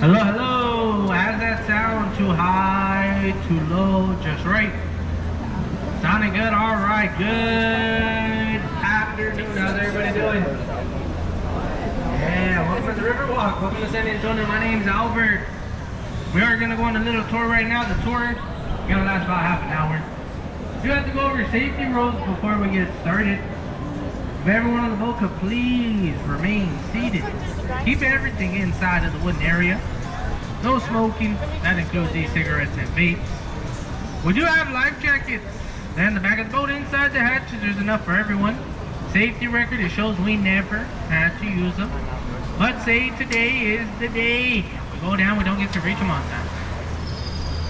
Hello, hello. How's that sound? Too high, too low, just right? Sounding good? All right, good afternoon. How's everybody doing? Yeah, welcome to the Riverwalk. Welcome to San Antonio. My name's Albert. We are going to go on a little tour right now. The tour is going to last about half an hour. We do have to go over safety rules before we get started. If everyone on the boat could please remain seated. Keep everything inside of the wooden area. No smoking. That includes e-cigarettes and vapes. We do have life jackets. And the back of the boat inside the hatches, there's enough for everyone. Safety record, it shows we never had to use them. But say today is the day. We go down, we don't get to reach them on time.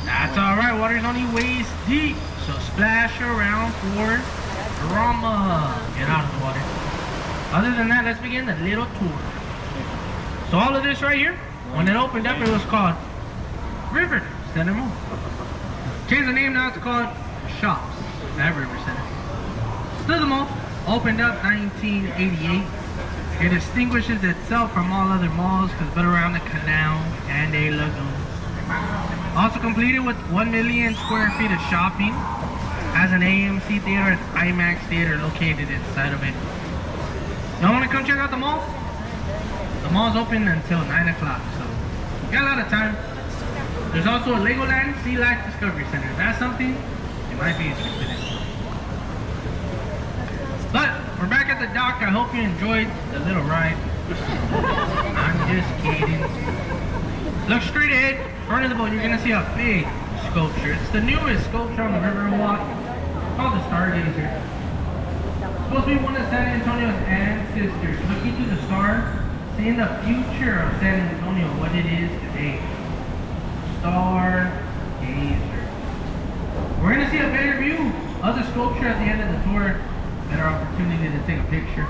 That's alright, water's only waist deep. So splash around for drama. Get out of the water. Other than that, let's begin the little tour. So all of this right here, when it opened up, it was called River Center Mall. Changed the name, now it's called Shops at River Center. Still the mall, opened up 1988. It distinguishes itself from all other malls because it's built around the canal and a lagoon. Also completed with 1 million square feet of shopping. Has an AMC theater and IMAX theater located inside of it. Y'all want to come check out the mall? The mall's open until 9 o'clock, so you got a lot of time. There's also a Legoland Sea Life Discovery Center. If that's something you might be interested in. But we're back at the dock. I hope you enjoyed the little ride. I'm just kidding. Look straight ahead, front of the boat, you're gonna see a big sculpture. It's the newest sculpture on the Riverwalk. It's called the Stargazer. It's supposed to be one of San Antonio's ancestors, looking to the star, seeing the future of San Antonio, what it is today. Stargazer. We're gonna see a better view of the sculpture at the end of the tour. Better opportunity to take a picture.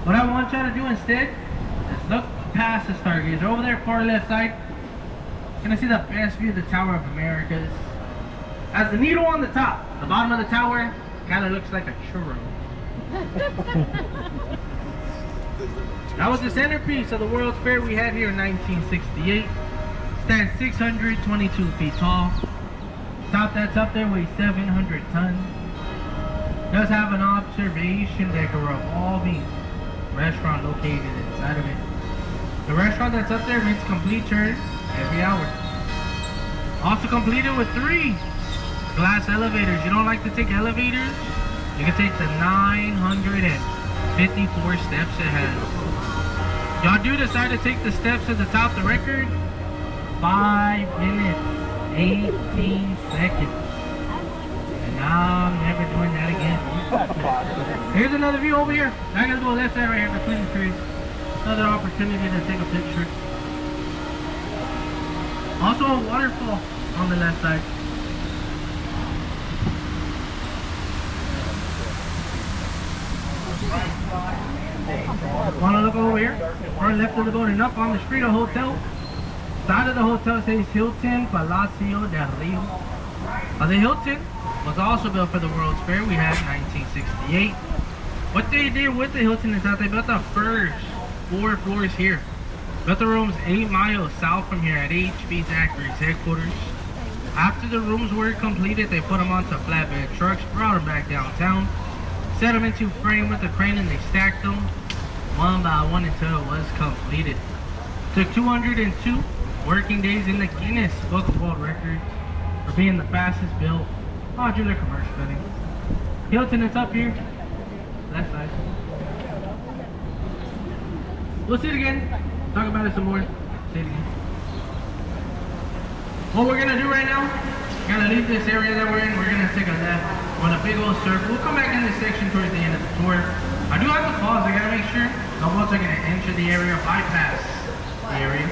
What I want y'all to do instead is look past the Stargazer. Over there, far left side, you're gonna see the best view of the Tower of Americas. As the needle on the top, the bottom of the tower kind of looks like a churro. That was the centerpiece of the World's Fair we had here in 1968. Stands 622 feet tall. Top that's up there weighs 700 tons. Does have an observation deck, a revolving restaurant located inside of it. The restaurant that's up there makes complete turns every hour. Also completed with 3 glass elevators. You don't like to take elevators? You can take the 954 steps it has. Y'all do decide to take the steps to the top. The record, 5 minutes, 18 seconds. And I'm never doing that again. Here's another view over here. I gotta go left side right here between the trees. Another opportunity to take a picture. Also a waterfall on the left side. Want to look over here? Or left of the boat and up on the street, a hotel. Side of the hotel says Hilton Palacio del Rio. The Hilton was also built for the World's Fair we had in 1968. What they did with the Hilton is that they built the first 4 floors here. Built the rooms 8 miles south from here at HB Zachary's headquarters. After the rooms were completed, they put them onto flatbed trucks, brought them back downtown, set them into frame with a crane, and they stacked them one by one until it was completed. Took 202 working days in the Guinness Book of World Records for being the fastest built modular commercial building. Hilton is up here, left side. We'll see it again, talk about it some more, say it again. What we're gonna do right now, we're gonna leave this area that we're in, we're gonna take a left on a big old circle. We'll come back in this section towards the end of the tour. I do have to pause, I gotta make sure no boats are gonna enter the area, bypass the area.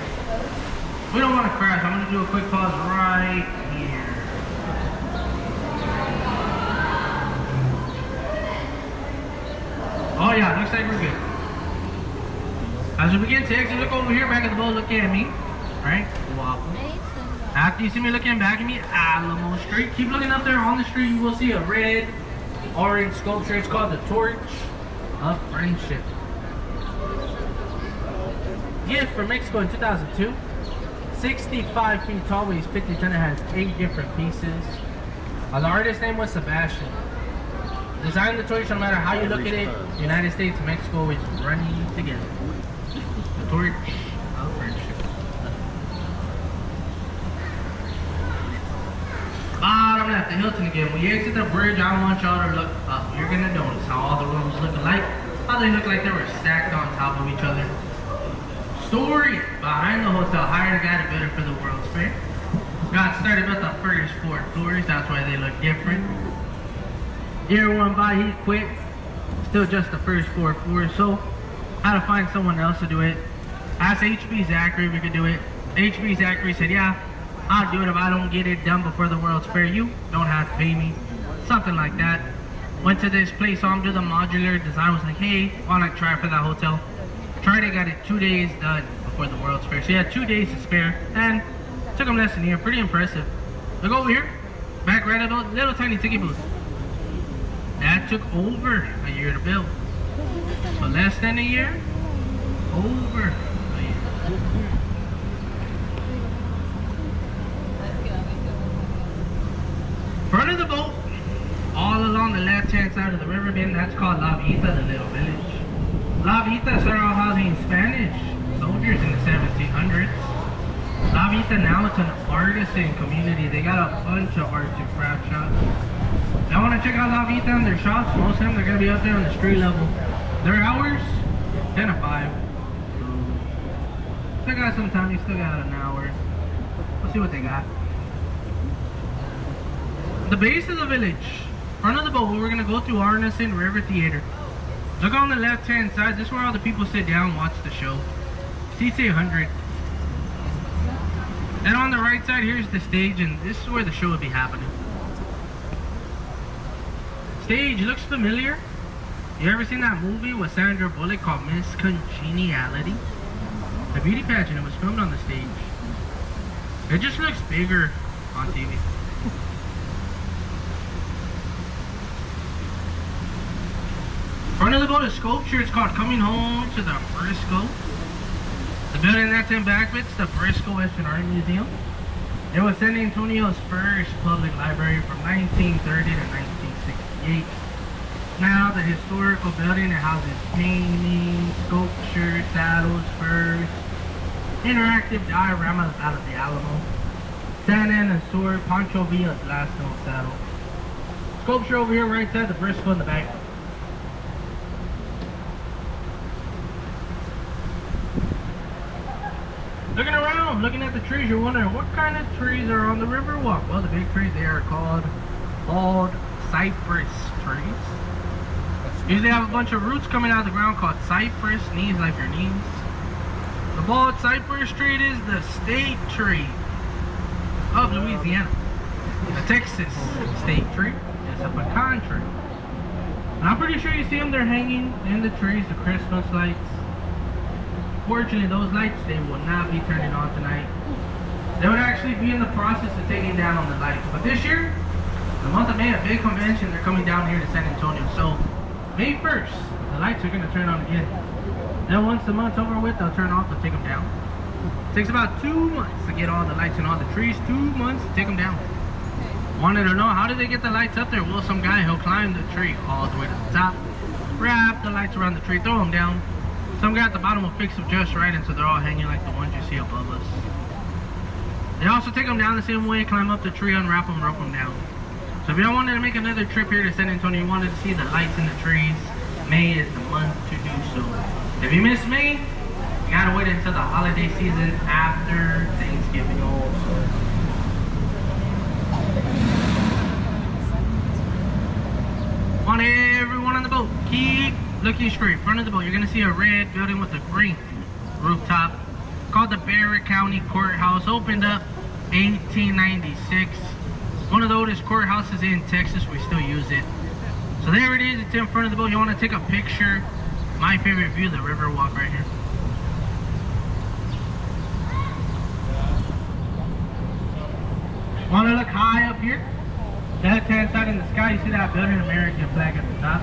We don't wanna crash, I'm gonna do a quick pause right here. Oh yeah, looks like we're good. As we begin to exit, look over here, back at the boat, look at me. Alright, waffle. After you see me looking back at me, Alamo Street. Keep looking up there on the street, you will see a red, orange sculpture. It's called the Torch of Friendship. Gift from Mexico in 2002. 65 feet tall, weighs 50 tons. It has 8 different pieces. The artist's name was Sebastian. Designed the torch, no matter how you look at it, United States and Mexico is running together. The torch of friendship. Bottom left, the Hilton again. When you exit the bridge, I want y'all to look up. You're gonna notice how all the rooms look alike. How they look like they were stacked on top of each other. Story behind the hotel. Hired a guy to build it for the World's Fair. Got started with the first 4 floors. That's why they look different. Year 1 by, he quit. Still just the first 4 floors. So, had to find someone else to do it. Asked HB Zachary if we could do it. HB Zachary said, yeah, I'll do it if I don't get it done before the World's Fair. You don't have to pay me. Something like that. Went to this place, saw him do the modular design. Was like, hey, why not try for that hotel? Tried it, got it 2 days done before the World's Fair. So he had 2 days to spare, and took him less than a year. Pretty impressive. Look over here. Back right about little tiny ticket booth. That took over a year to build. So less than a year, over a year. Front of the boat, all along the left-hand side of the river bend, that's called La Vita, the little village. La Vita started out housing Spanish soldiers in the 1700s. La Vita now it's an artisan community. They got a bunch of arts and craft shops. Y'all want to check out La Vita and their shops? Most of them, they're going to be up there on the street level. Their hours, 10 to 5. Still got some time, you still got an hour. Let's see what they got. The base of the village, front of the boat, we're going to go through Arneson River Theater. Look on the left hand side, this is where all the people sit down and watch the show. CC 100. And on the right side, here's the stage, and this is where the show will be happening. Stage looks familiar. You ever seen that movie with Sandra Bullock called Miss Congeniality? The beauty pageant, it was filmed on the stage. It just looks bigger on TV. Front of the boat is sculpture. It's called Coming Home to the Frisco. The building that's in Backfit's the Frisco Western Art Museum. It was San Antonio's first public library from 1930 to 1968. Now the historical building, it houses paintings, sculpture, saddles, furs, interactive dioramas out of the Alamo, Santa Ana sword, Pancho Villa's last known saddle. Sculpture over here right side, the Frisco in the back. Looking around, looking at the trees, you're wondering what kind of trees are on the Riverwalk. Well, the big trees, they are called bald cypress trees. Usually have a bunch of roots coming out of the ground called cypress, knees like your knees. The bald cypress tree is the state tree of Louisiana. The Texas state tree is a pecan tree. And I'm pretty sure you see them, they're hanging in the trees, the Christmas lights. Fortunately, those lights, they will not be turning on tonight. They would actually be in the process of taking down on the lights. But this year, the month of May, a big convention, they're coming down here to San Antonio. So, May 1st, the lights are going to turn on again. Then once the month's over with, they'll turn off, they'll take them down. It takes about 2 months to get all the lights and all the trees. 2 months to take them down. Wanted to know, how do they get the lights up there? Well, some guy, he'll climb the tree all the way to the top, wrap the lights around the tree, throw them down. Some guy at the bottom will fix them just right, and so they're all hanging like the ones you see above us. They also take them down the same way, climb up the tree, unwrap them, rope them down. So if y'all wanted to make another trip here to San Antonio, you wanted to see the lights in the trees, May is the month to do so. If you miss May, you gotta wait until the holiday season after Thanksgiving. Want everyone on the boat, keep looking straight. Front of the boat, you're gonna see a red building with a green rooftop called the Barrett County Courthouse. Opened up 1896. One of the oldest courthouses in Texas. We still use it. So there it is. It's in front of the boat. You want to take a picture? My favorite view, the Riverwalk right here. Want to look high up here? Left-hand side in the sky, you see that building, American flag at the top.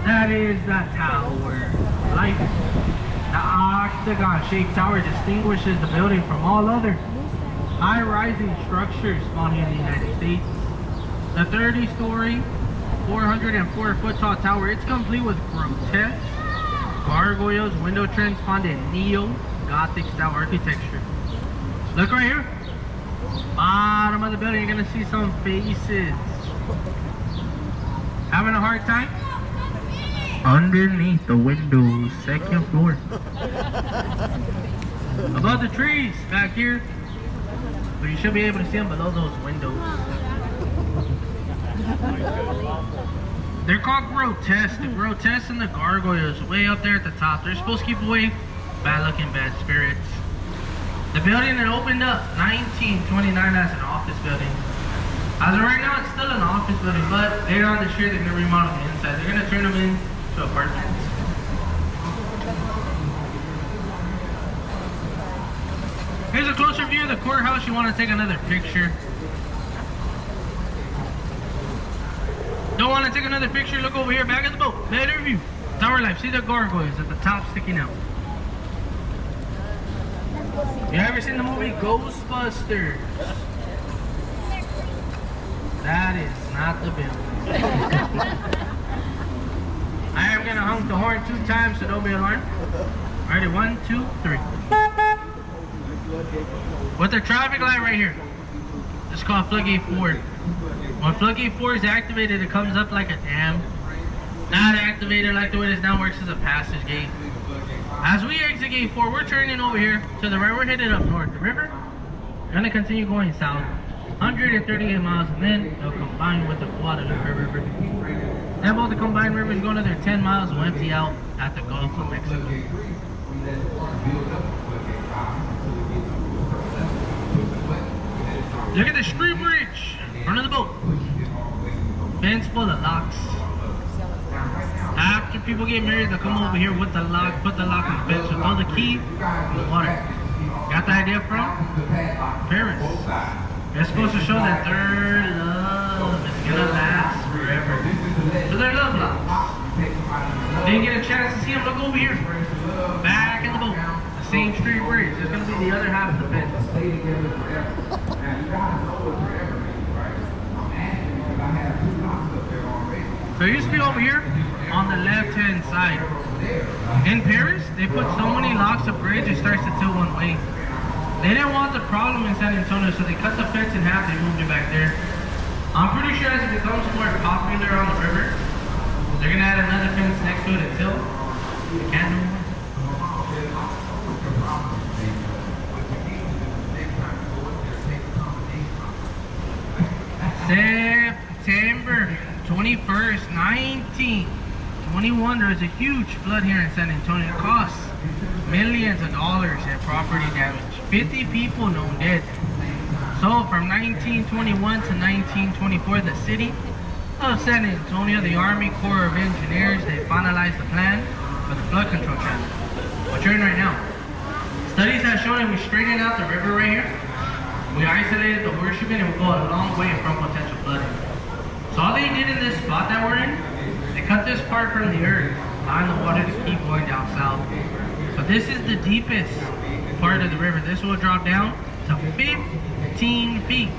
That is the Tower of Life. The octagon-shaped tower distinguishes the building from all other high-rising structures spawning in the United States. The 30-story, 404-foot tall tower, it's complete with grotesque gargoyles, window trims found in neo-Gothic style architecture. Look right here. Bottom of the building, you're gonna see some faces. Having a hard time? Underneath the windows, second floor. Above the trees back here. But you should be able to see them below those windows. They're called grotesque. The grotesque and the gargoyles way up there at the top. They're supposed to keep away bad luck and bad spirits. The building that opened up 1929 as an office building. As of right now, it's still an office building, but later on this year, they're going to remodel the inside. They're going to turn them into apartments. Here's a closer view of the courthouse. You want to take another picture. Don't want to take another picture? Look over here, back of the boat. Better view. Tower life. See the gargoyles at the top sticking out. You ever seen the movie Ghostbusters? That is not the building. I am going to honk the horn 2 times, so don't be alarmed. Ready? 1, 2, 3. With the traffic light right here. It's called floodgate 4. When floodgate 4 is activated, it comes up like a dam. Not activated like the way it is now, works as a passage gate. As we exit gate 4, we're turning over here to the right. We're headed up north. The river, we're going to continue going south. 138 miles, and then they'll combine with the Guadalupe River. Then both the combined rivers go another 10 miles and will empty out at the Gulf of Mexico. Look at the street bridge in front of the boat. Fence full of locks. After people get married, they'll come over here with the lock, put the lock on the fence, so throw the key in the water. Got the idea from Paris. They're supposed to show that their love is gonna last forever. So they're love locks. Didn't get a chance to see them. Look over here. Back in the boat. The same street bridge. It's gonna be the other half of the fence. So it used to be over here on the left-hand side. In Paris, they put so many locks of bridge it starts to tilt one way. They didn't want the problem in San Antonio, so they cut the fence in half. They moved it back there. I'm pretty sure as it becomes more popular on the river, they're gonna add another fence next to it until they can't do more. September 21st, 1921, there was a huge flood here in San Antonio. It cost millions of dollars in property damage. 50 people known dead. So from 1921 to 1924, the city of San Antonio, the Army Corps of Engineers, they finalized the plan for the flood control channel, which you're in right now. Studies have shown that we straightened out the river right here. We isolated the worshiping and we go a long way from potential flooding. So all they did in this spot that we're in, they cut this part from the earth, allowing the water to keep going down south. So this is the deepest part of the river. This will drop down to 15 feet.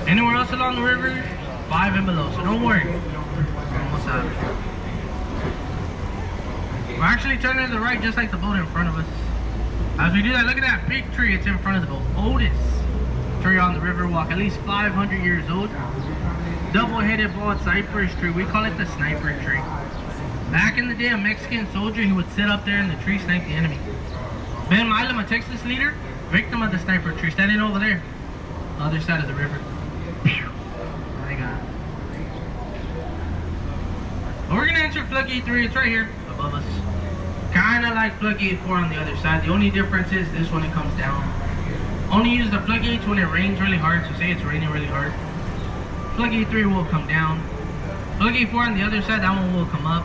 Anywhere else along the river, 5 and below. So don't worry. We're almost out. We're actually turning to the right just like the boat in front of us. As we do that, look at that big tree. It's in front of the boat. Oldest tree on the Riverwalk, at least 500 years old. Double-headed bald cypress tree. We call it the sniper tree. Back in the day, a Mexican soldier, he would sit up there in the tree, snipe the enemy. Ben Milam, a Texas leader, victim of the sniper tree, standing over there, other side of the river. Pew! I got it. But we're gonna enter floodgate 3. It's right here above us. Kind of like floodgate 4 on the other side. The only difference is this one, it comes down. Only use the floodgates when it rains really hard. So say it's raining really hard. Floodgate 3 will come down. Floodgate 4 on the other side, that one will come up.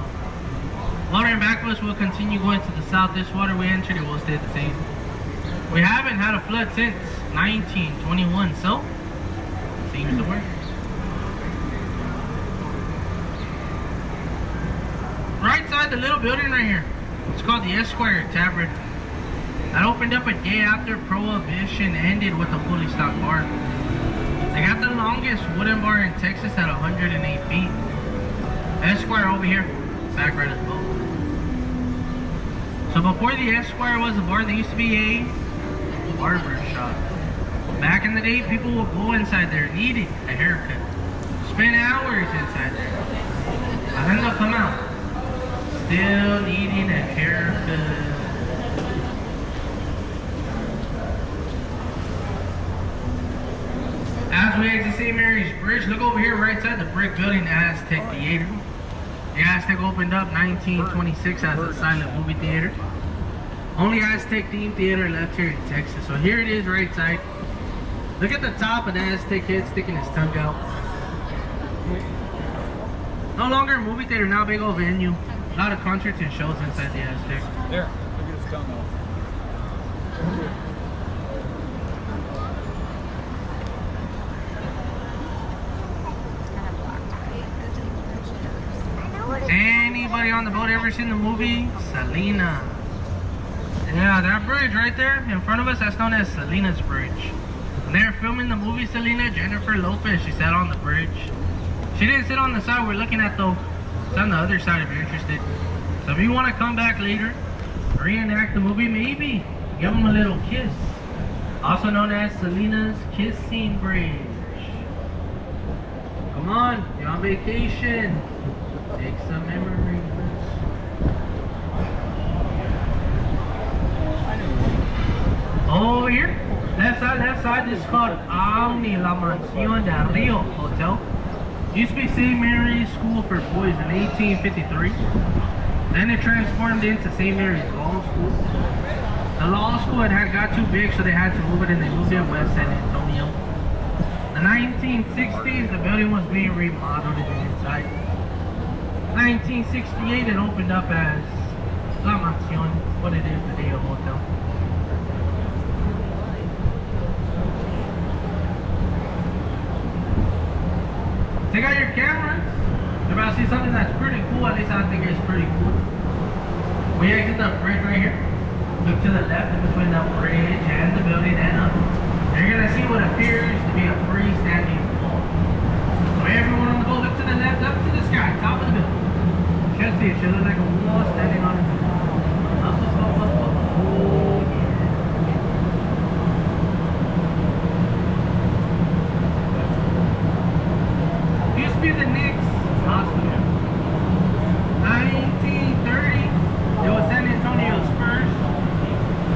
Water in back of us will continue going to the south. This water we entered, it will stay the same. We haven't had a flood since 1921, so seems to work. Right side, the little building right here. It's called the Esquire Tavern. That opened up a day after Prohibition ended with a fully stocked bar. They got the longest wooden bar in Texas at 108 feet. Esquire over here, back right of the boat. So before the Esquire was a bar, there used to be a barber shop. Back in the day, people would go inside there needing a haircut. Spend hours inside there. And then they'll come out, still needing a haircut. As we exit St. Mary's Bridge, look over here right side the brick building, Aztec Theater. The Aztec opened up 1926 as a silent movie theater. Only Aztec themed theater left here in Texas. So here it is right side. Look at the top of the Aztec head sticking his tongue out. No longer a movie theater, now a big old venue. A lot of concerts and shows inside the Aztec. There, look at his tongue out. Anybody on the boat ever seen the movie Selena? Yeah, that bridge right there in front of us, that's known as Selena's Bridge. When they were filming the movie Selena, Jennifer Lopez, she sat on the bridge. She didn't sit on the side we're looking at though. It's on the other side if you're interested. So if you want to come back later, reenact the movie, maybe give them a little kiss. Also known as Selena's Kissing Bridge. Come on, you're on vacation. Take some memories. Over here, left side, this is called Omni La Mansión del Rio Hotel. Used to be St. Mary's School for Boys in 1853. Then it transformed into St. Mary's Law School. The law school had got too big, so they had to move it, and they moved it west San Antonio. In the 1960s, the building was being remodeled in the inside. 1968, it opened up as La Mansión, what it is today, a hotel. Take out your camera. You're about to see something that's pretty cool. At least I think it's pretty cool. We exit the bridge right here. Look to the left in between the bridge and the building and up. And you're going to see what appears to be a freestanding wall. So everyone on the boat, look to the left, up to the sky, top of the building. You can't see it. It looks like a wall standing on it. Up, up, up, up, up. Oh, yeah. Used to be the Knicks hospital. 1930, it was San Antonio's first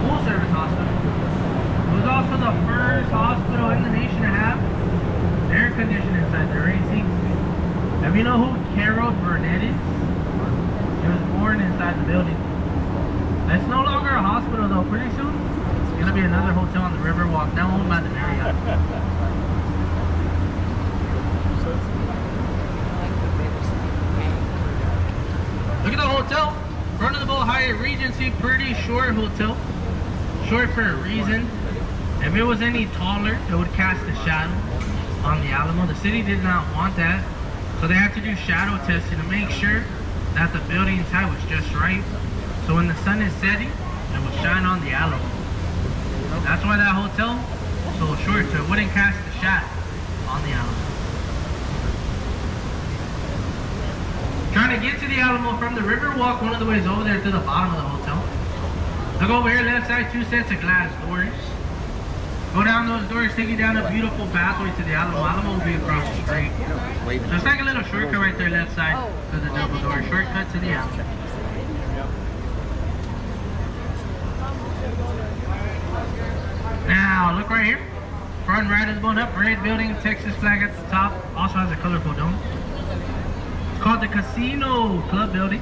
full-service hospital. It was also the first hospital in the nation to have air conditioning inside their AC. Have you know who Carol Burnett is? She was born inside the building. It's no longer a hospital though. Pretty soon, it's gonna be another hotel on the Riverwalk, now owned by the Marriott. Look at the hotel. Front of the boat, Hyatt Regency, pretty short hotel. Short for a reason. If it was any taller, it would cast a shadow on the Alamo. The city did not want that, so they had to do shadow testing to make sure that the building's height was just right. So when the sun is setting, it will shine on the Alamo. That's why that hotel was so short, so it wouldn't cast a shadow on the Alamo. Trying to get to the Alamo from the Riverwalk, one of the ways over there to the bottom of the hotel. Look over here, left side, 2 sets of glass doors. Go down those doors, take you down a beautiful pathway to the Alamo. Alamo will be across the street. So it's like a little shortcut right there, left side to the double door. Shortcut to the Alamo. Now, look right here. Front right of the boat up, red building, Texas flag at the top. Also has a colorful dome. Called the Casino Club Building.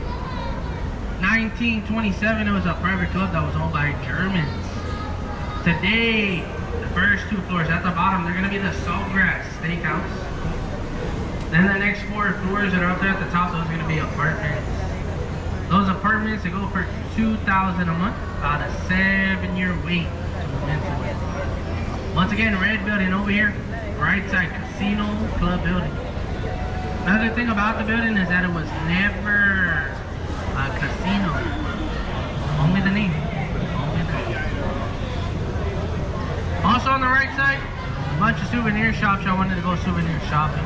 1927, it was a private club that was owned by Germans. Today, the first 2 floors at the bottom, they're going to be the Saltgrass Steakhouse. Then the next 4 floors that are up there at the top, those are going to be apartments. Those apartments, they go for $2,000 a month, about a 7-year wait to move into it. Once again, red building over here, right side, Casino Club Building. Another thing about the building is that it was never a casino. Told me the name. Also on the right side, a bunch of souvenir shops. I wanted to go souvenir shopping.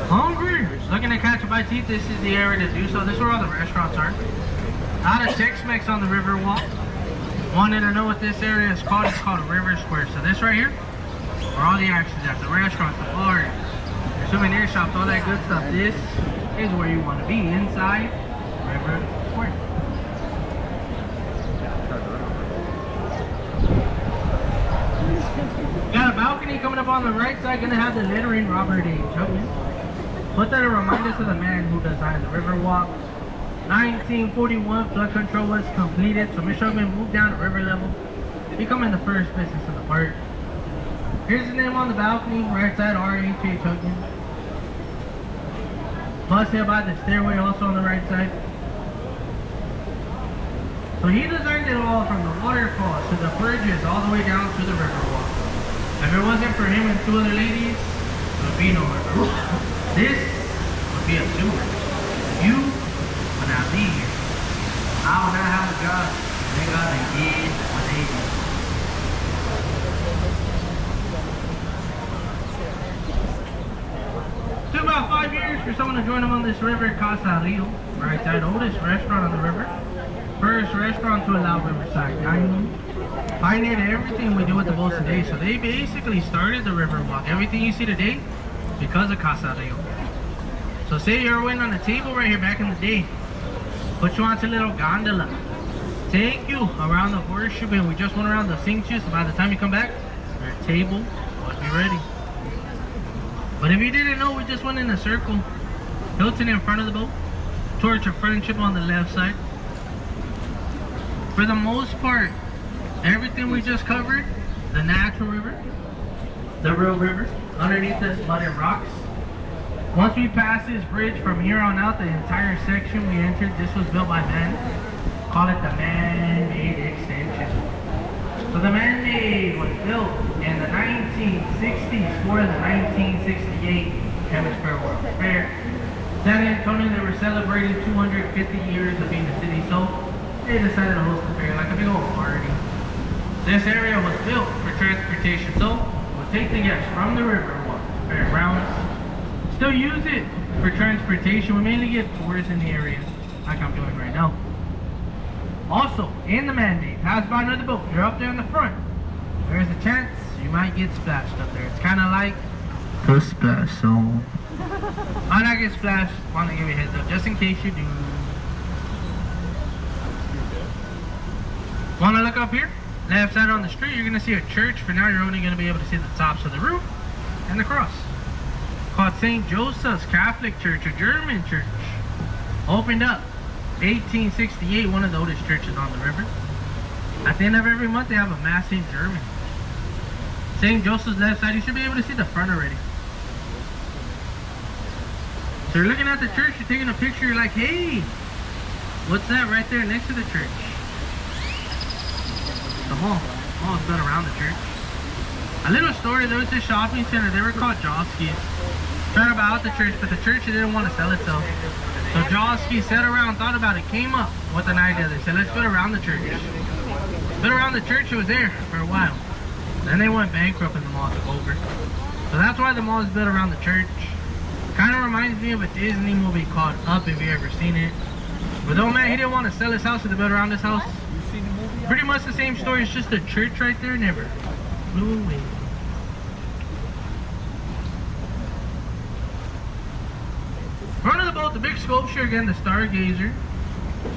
Hungry? Looking to catch a bite to eat? This is the area to do so. This is where all the restaurants are. Out of Tex-Mex on the Riverwalk. Wanted to know what this area is called? It's called a River Square. So this right here, where all the action's at, the restaurants, the bars, the souvenir shops, all that good stuff. This is where you want to be, inside River Square. Got a balcony coming up on the right side, gonna have the lettering Robert A. Chapman. Put that to remind us of the man who designed the Riverwalk. 1941, flood control was completed, so Mr. Chapman moved down to river level, becoming the first business in the park. Here's the name on the balcony, right side, R.H.A. Chapman. Plus here by the stairway, also on the right side. So he designed it all from the waterfalls to the bridges, all the way down to the Riverwalk. If it wasn't for him and two other ladies, there would be no Riverwalk. This would be a sewer. You would not be here. I would not have a job. They did what they did. Took about 5 years for someone to join them on this river, Casa Rio. Right side, oldest restaurant on the river. First restaurant to allow riverside dining. Pioneered everything we do with the boats today. So they basically started the Riverwalk. Everything you see today, because of Casa Rio. So say you're waiting on a table right here back in the day. Put you onto a little gondola. Take you around the horseshoe and we just went around the sink you, so by the time you come back, your table will be ready. But if you didn't know, we just went in a circle. Hilton in front of the boat. Torch of Friendship on the left side. For the most part, everything we just covered, the natural river, the real river, underneath us mud and rocks. Once we pass this bridge from here on out, the entire section we entered, this was built by man. Call it the man-made extension. So the man-made was built in the 1960s for the 1968 Hemisphere World Fair. San Antonio, they were celebrating 250 years of being a city, so they decided to host the fair like a big old party. This area was built for transportation, so we'll take the guests from the Riverwalk to fairgrounds. Still use it for transportation. We mainly get tours in the area, like I'm doing right now. Also, in the mandate, pass by another boat. You're up there in the front. There's a chance you might get splashed up there. It's kind of like the splash zone. Why not get splashed? Want to give you a heads up, just in case you do. Want to look up here? Left side on the street, you're going to see a church. For now, you're only going to be able to see the tops of the roof and the cross. Called St. Joseph's Catholic Church, a German church. Opened up 1868, one of the oldest churches on the river. At the end of every month, they have a mass in German. St. Joseph's left side, you should be able to see the front already. So you're looking at the church, you're taking a picture, you're like, hey, what's that right there next to the church? The mall. The mall is built around the church. A little story, there was this shopping center, they were called Joske's. Tried to buy out the church, but the church didn't want to sell itself. So Josky sat around, thought about it, came up with an idea. They said, let's build around the church. Built around the church, it was there for a while. Then they went bankrupt and the mall took over. So that's why the mall is built around the church. Kind of reminds me of a Disney movie called Up, if you ever seen it. But though man, he didn't want to sell his house, so they built around his house. You seen the movie? Pretty much the same story, it's just a church right there, never blew away. Front of the boat, the big sculpture again, the Stargazer.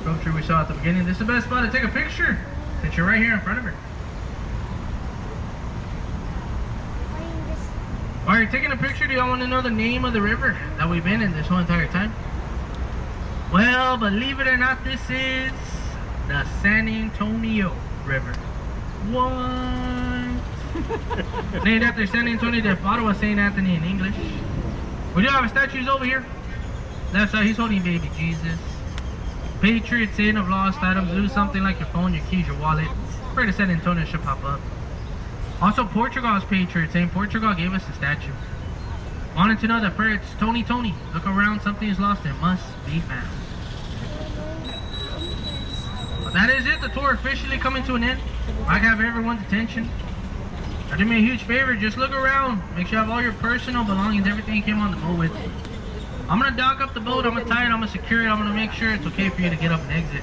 Sculpture we saw at the beginning. This is the best spot to take a picture since you're right here in front of her. While you're taking a picture, do y'all want to know the name of the river that we've been in this whole entire time? Well, believe it or not, this is the San Antonio River. What? Named after San Antonio de Padua, St. Anthony in English. We do have statues over here. Left side, he's holding baby Jesus. Patriot saint of lost items. Lose something like your phone, your keys, your wallet. Pray to San Antonio should pop up. Also, Portugal's patriot saint. Portugal gave us a statue. Wanted to know the prayer, it's Tony Tony. Look around, something is lost, it must be found. that is it. The tour officially coming to an end. I have everyone's attention. Do me a huge favor, just look around. Make sure you have all your personal belongings, everything you came on the boat with. I'm gonna dock up the boat, I'm gonna tie it, I'm gonna secure it, I'm gonna make sure it's okay for you to get up and exit.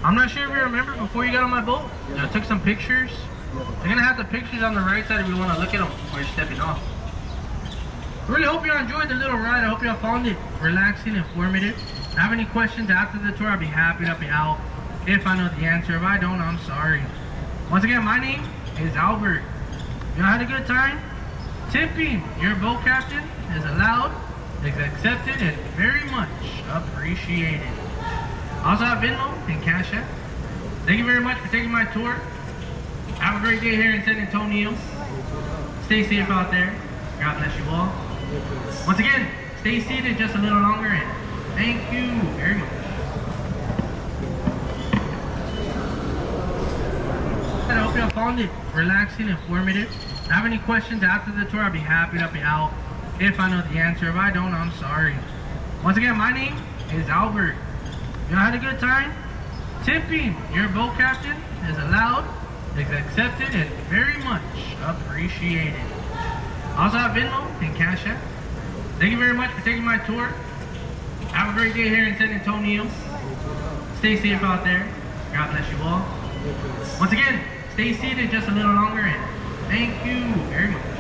I'm not sure if you remember before you got on my boat, I took some pictures. You're gonna have the pictures on the right side if you wanna look at them before you're stepping off. I really hope you enjoyed the little ride. I hope you found it relaxing, informative. If you have any questions after the tour, I'll be happy to help you out. If I know the answer, if I don't, I'm sorry. Once again, my name is Albert. You had a good time? Tipping your boat captain is allowed, is accepted, and very much appreciated. I also have Venmo and Cash App. Thank you very much for taking my tour. Have a great day here in San Antonio. Stay safe out there. God bless you all. Once again, stay seated just a little longer, and thank you very much. I hope you found it relaxing, informative. If you have any questions after the tour, I'll be happy to help you out. If I know the answer, if I don't, I'm sorry. Once again, my name is Albert. You had a good time? Tipping your boat captain is allowed, is accepted, and very much appreciated. I also have Venmo and Cash App. Thank you very much for taking my tour. Have a great day here in San Antonio. Stay safe out there. God bless you all. Once again, stay seated just a little longer, and thank you very much.